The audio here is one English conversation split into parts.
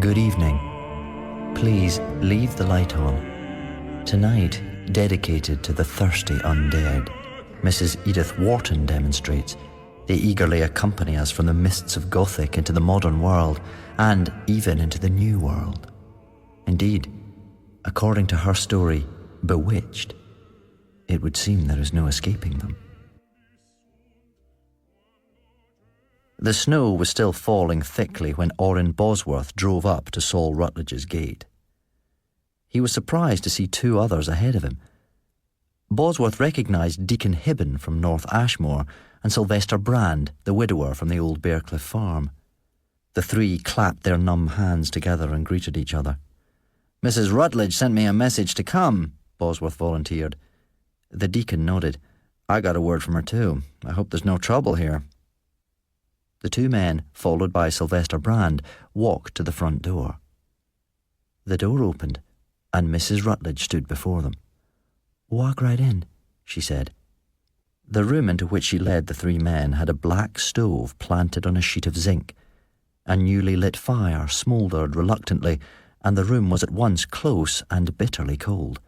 Good evening. Please leave the light on. Tonight, dedicated to the thirsty undead, Mrs. Edith Wharton demonstrates. They eagerly accompany us from the mists of Gothic into the modern world, and even into the new world. Indeed, according to her story, Bewitched, it would seem there is no escaping them. The snow was still falling thickly when Orrin Bosworth drove up to Saul Rutledge's gate. He was surprised to see two others ahead of him. Bosworth recognised Deacon Hibben from North Ashmore and Sylvester Brand, the widower from the old Bearcliff farm. The three clapped their numb hands together and greeted each other. "Mrs. Rutledge sent me a message to come," Bosworth volunteered. The deacon nodded. "I got a word from her too. I hope there's no trouble here." The two men, followed by Sylvester Brand, walked to the front door. The door opened, and Mrs. Rutledge stood before them. "Walk right in," she said. The room into which she led the three men had a black stove planted on a sheet of zinc. A newly lit fire smouldered reluctantly, and the room was at once close and bitterly cold.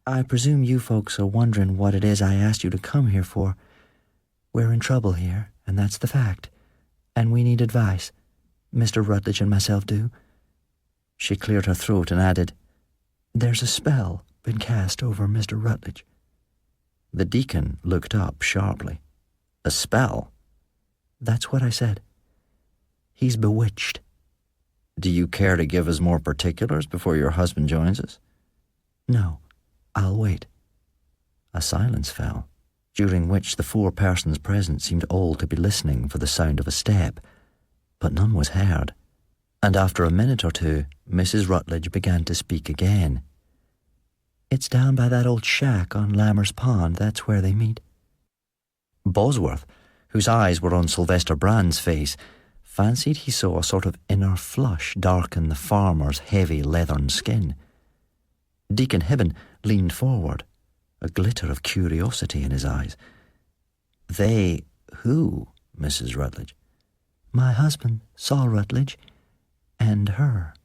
"I presume you folks are wondering what it is I asked you to come here for. We're in trouble here, and that's the fact. And we need advice. Mr. Rutledge and myself do." She cleared her throat and added, "There's a spell been cast over Mr. Rutledge." The deacon looked up sharply. "A spell?" "That's what I said. He's bewitched." "Do you care to give us more particulars before your husband joins us?" "No, I'll wait." A silence fell, during which the four persons present seemed all to be listening for the sound of a step, but none was heard, and after a minute or two, Mrs. Rutledge began to speak again. "It's down by that old shack on Lammer's Pond, that's where they meet." Bosworth, whose eyes were on Sylvester Brand's face, fancied he saw a sort of inner flush darken the farmer's heavy leathern skin. Deacon Hibben leaned forward, a glitter of curiosity in his eyes. "They who, Mrs. Rutledge?" "My husband, Saul Rutledge, and her."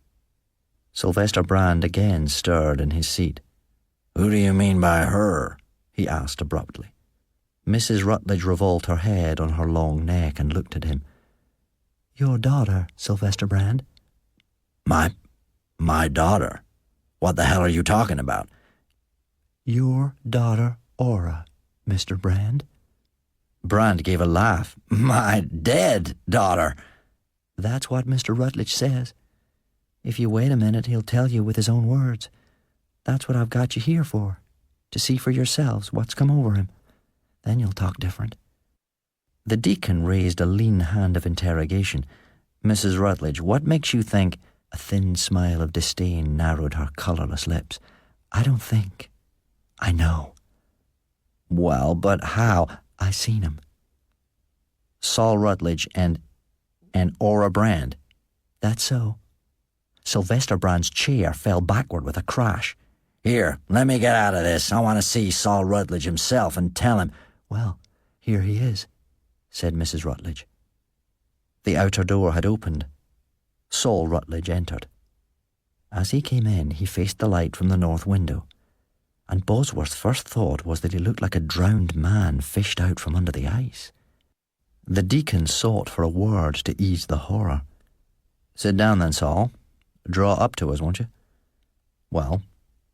Sylvester Brand again stirred in his seat. "Who do you mean by her?" he asked abruptly. Mrs. Rutledge revolved her head on her long neck and looked at him. "Your daughter, Sylvester Brand." My daughter? What the hell are you talking about?" "Your daughter, Ora, Mr. Brand." Brand gave a laugh. "My dead daughter." "That's what Mr. Rutledge says. If you wait a minute, he'll tell you with his own words. That's what I've got you here for, to see for yourselves what's come over him. Then you'll talk different." The deacon raised a lean hand of interrogation. "Mrs. Rutledge, what makes you think—" A thin smile of disdain narrowed her colourless lips. "I don't think. I know." "Well, but how—" "I seen him." "Saul Rutledge and Ora Brand?" "That's so." Sylvester Brand's chair fell backward with a crash. "Here, let me get out of this. I want to see Saul Rutledge himself and tell him—" "Well, here he is," said Mrs. Rutledge. The outer door had opened. Saul Rutledge entered. As he came in, he faced the light from the north window, and Bosworth's first thought was that he looked like a drowned man fished out from under the ice. The deacon sought for a word to ease the horror. "Sit down then, Saul. Draw up to us, won't you?" "Well,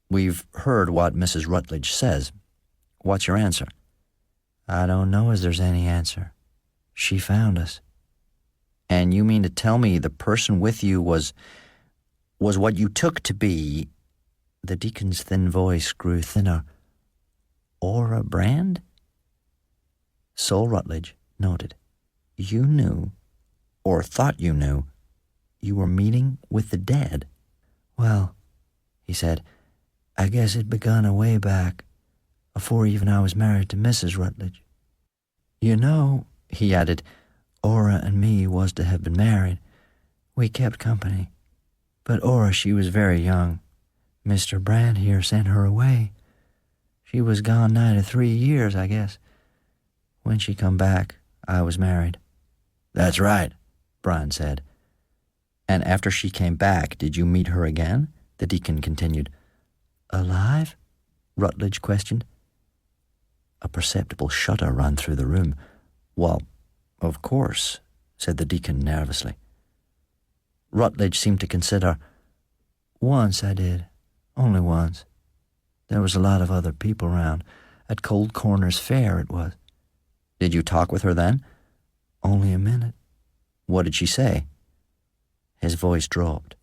we've heard what Mrs. Rutledge says. What's your answer?" "I don't know as there's any answer. She found us." "And you mean to tell me the person with you was what you took to be—" The deacon's thin voice grew thinner. "Ora Brand?" Saul Rutledge nodded. "You knew, or thought you knew, you were meeting with the dead?" "Well," he said, "I guess it begun a way back, afore even I was married to Mrs. Rutledge. You know," he added, "Ora and me was to have been married. We kept company. But Ora, she was very young. Mr. Brand here sent her away. She was gone nigh to 3 years, I guess. When she come back, I was married." "That's right," Brand said. And after she came back, did you meet her again? The deacon continued. Alive? Rutledge questioned. A perceptible shudder ran through the room. Well, of course, said the deacon nervously. Rutledge seemed to consider. Once I did. Only once. There was a lot of other people around. At Cold Corners Fair it was. Did you talk with her then? Only a minute. What did she say? His voice dropped.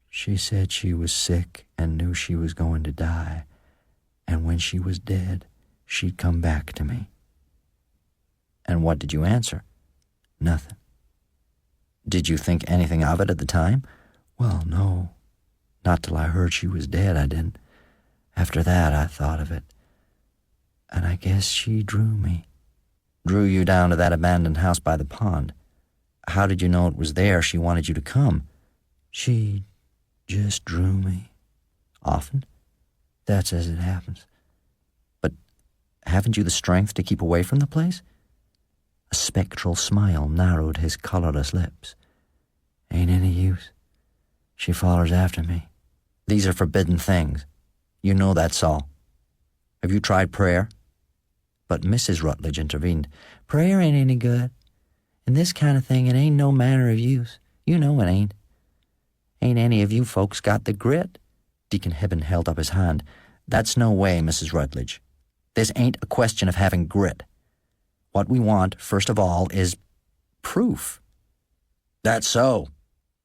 She said she was sick and knew she was going to die, and when she was dead, she'd come back to me. And what did you answer? Nothing. Did you think anything of it at the time? Well, no. Not till I heard she was dead, I didn't. After that, I thought of it. And I guess she drew me. Drew you down to that abandoned house by the pond. How did you know it was there she wanted you to come? She just drew me. Often? That's as it happens. But haven't you the strength to keep away from the place? A spectral smile narrowed his colourless lips. Ain't any use. She follers after me. These are forbidden things. You know that, Saul. Have you tried prayer? But Mrs. Rutledge intervened. Prayer ain't any good. In this kind of thing, it ain't no manner of use. You know it ain't. Ain't any of you folks got the grit? Deacon Hibben held up his hand. That's no way, Mrs. Rutledge. This ain't a question of having grit. What we want, first of all, is proof. That's so,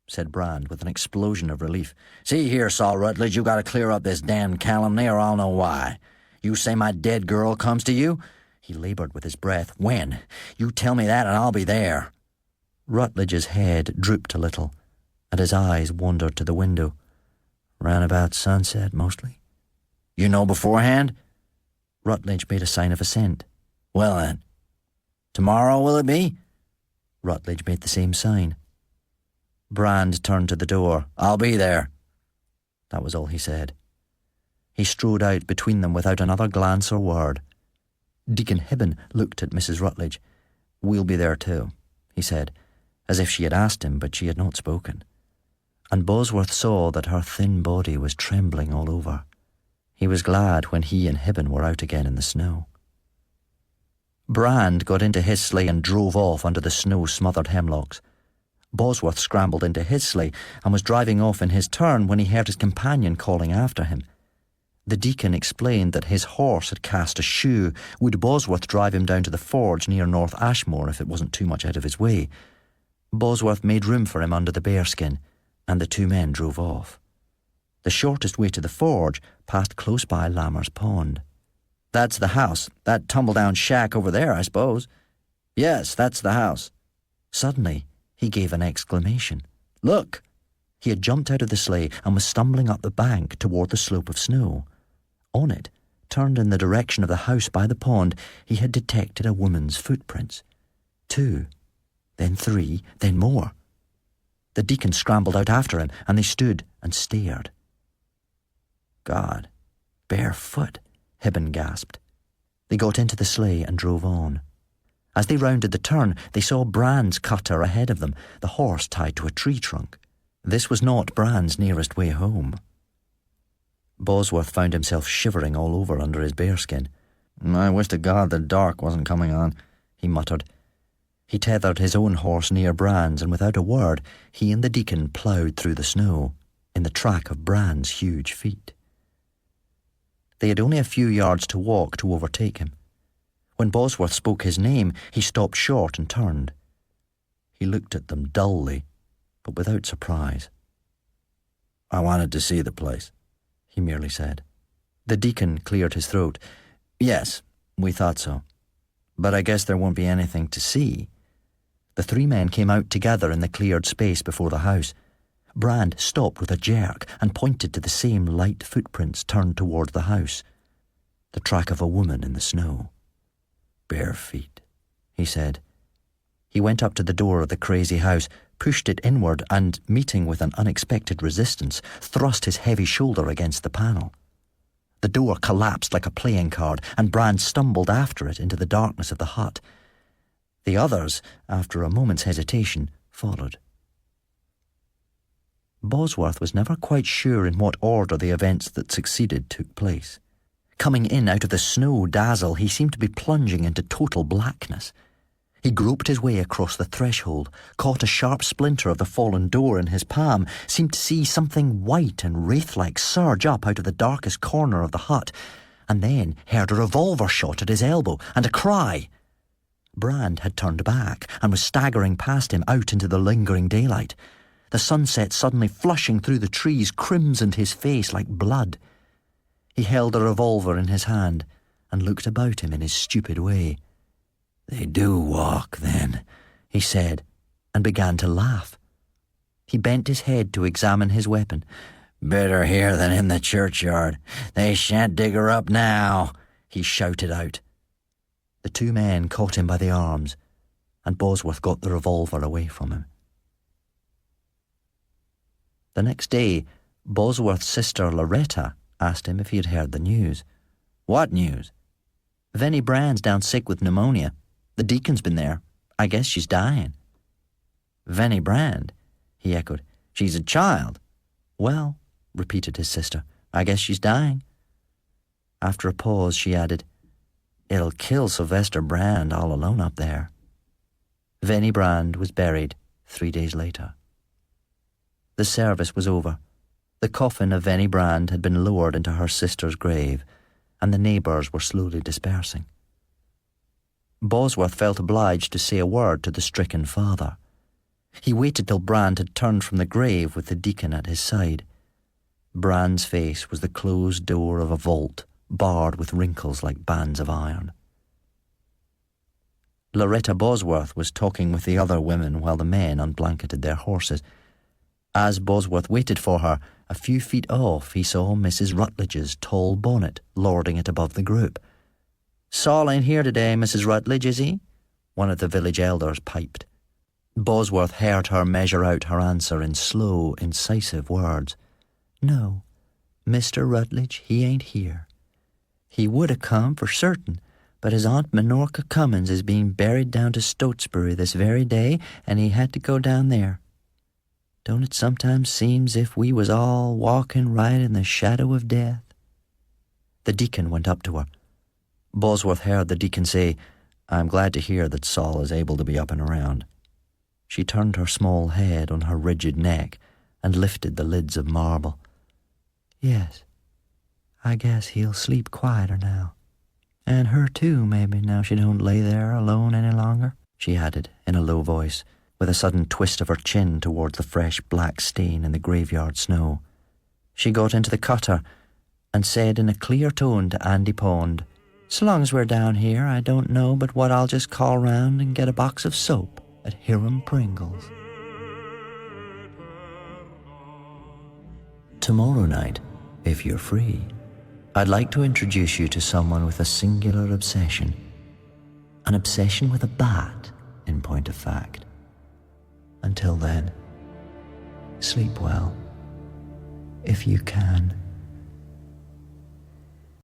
said Brand with an explosion of relief. See here, Saul Rutledge, you gotta clear up this damned calumny or I'll know why. You say my dead girl comes to you? He labored with his breath. When? You tell me that and I'll be there. Rutledge's head drooped a little, and his eyes wandered to the window. Round about sunset, mostly. You know beforehand? Rutledge made a sign of assent. Well then, tomorrow will it be? Rutledge made the same sign. Brand turned to the door. I'll be there. That was all he said. He strode out between them without another glance or word. Deacon Hibben looked at Mrs. Rutledge. We'll be there too, he said, as if she had asked him, but she had not spoken. And Bosworth saw that her thin body was trembling all over. He was glad when he and Hibben were out again in the snow. Brand got into his sleigh and drove off under the snow-smothered hemlocks. Bosworth scrambled into his sleigh and was driving off in his turn when he heard his companion calling after him. The deacon explained that his horse had cast a shoe. Would Bosworth drive him down to the forge near North Ashmore if it wasn't too much out of his way? Bosworth made room for him under the bearskin, and the two men drove off. The shortest way to the forge passed close by Lammer's Pond. That's the house, that tumble-down shack over there, I suppose. Yes, that's the house. Suddenly, he gave an exclamation. Look! He had jumped out of the sleigh and was stumbling up the bank toward the slope of snow. On it, turned in the direction of the house by the pond, he had detected a woman's footprints. 2, then 3, then more. The deacon scrambled out after him, and they stood and stared. God, barefoot, Hibben gasped. They got into the sleigh and drove on. As they rounded the turn, they saw Brand's cutter ahead of them, the horse tied to a tree trunk. This was not Brand's nearest way home. Bosworth found himself shivering all over under his bearskin. I wish to God the dark wasn't coming on, he muttered. He tethered his own horse near Brand's, and without a word, he and the deacon ploughed through the snow, in the track of Brand's huge feet. They had only a few yards to walk to overtake him. When Bosworth spoke his name, he stopped short and turned. He looked at them dully, but without surprise. I wanted to see the place, he merely said. The deacon cleared his throat. Yes, we thought so. But I guess there won't be anything to see. The three men came out together in the cleared space before the house. Brand stopped with a jerk and pointed to the same light footprints turned toward the house. The track of a woman in the snow. Bare feet, he said. He went up to the door of the crazy house, pushed it inward and, meeting with an unexpected resistance, thrust his heavy shoulder against the panel. The door collapsed like a playing card, and Brand stumbled after it into the darkness of the hut. The others, after a moment's hesitation, followed. Bosworth was never quite sure in what order the events that succeeded took place. Coming in out of the snow dazzle, he seemed to be plunging into total blackness. He groped his way across the threshold, caught a sharp splinter of the fallen door in his palm, seemed to see something white and wraith-like surge up out of the darkest corner of the hut, and then heard a revolver shot at his elbow and a cry. Brand had turned back and was staggering past him out into the lingering daylight. The sunset suddenly flushing through the trees crimsoned his face like blood. He held a revolver in his hand and looked about him in his stupid way. "They do walk, then," he said, and began to laugh. He bent his head to examine his weapon. "Better here than in the churchyard. They shan't dig her up now," he shouted out. The two men caught him by the arms, and Bosworth got the revolver away from him. The next day, Bosworth's sister Loretta asked him if he had heard the news. "What news?" "Venny Brand's down sick with pneumonia. The deacon's been there. I guess she's dying." "Venny Brand?" he echoed. "She's a child." "Well," repeated his sister, "I guess she's dying." After a pause, she added, "It'll kill Sylvester Brand all alone up there." Venny Brand was buried 3 days later. The service was over. The coffin of Venny Brand had been lowered into her sister's grave, and the neighbours were slowly dispersing. Bosworth felt obliged to say a word to the stricken father. He waited till Brand had turned from the grave with the deacon at his side. Brand's face was the closed door of a vault, barred with wrinkles like bands of iron. Loretta Bosworth was talking with the other women while the men unblanketed their horses. As Bosworth waited for her, a few feet off he saw Mrs. Rutledge's tall bonnet lording it above the group. "Saul ain't here today, Mrs. Rutledge, is he?" one of the village elders piped. Bosworth heard her measure out her answer in slow, incisive words. "No, Mr. Rutledge, he ain't here. He would have come for certain, but his Aunt Minorca Cummins is being buried down to Stotesbury this very day, and he had to go down there. Don't it sometimes seem's if we was all walking right in the shadow of death?" The deacon went up to her. Bosworth heard the deacon say, "I'm glad to hear that Saul is able to be up and around." She turned her small head on her rigid neck and lifted the lids of marble. "Yes, I guess he'll sleep quieter now. And her too, maybe, now she don't lay there alone any longer," she added in a low voice, with a sudden twist of her chin towards the fresh black stain in the graveyard snow. She got into the cutter and said in a clear tone to Andy Pond, "So long as we're down here, I don't know but what I'll just call round and get a box of soap at Hiram Pringle's." Tomorrow night, if you're free, I'd like to introduce you to someone with a singular obsession. An obsession with a bat, in point of fact. Until then, sleep well, if you can.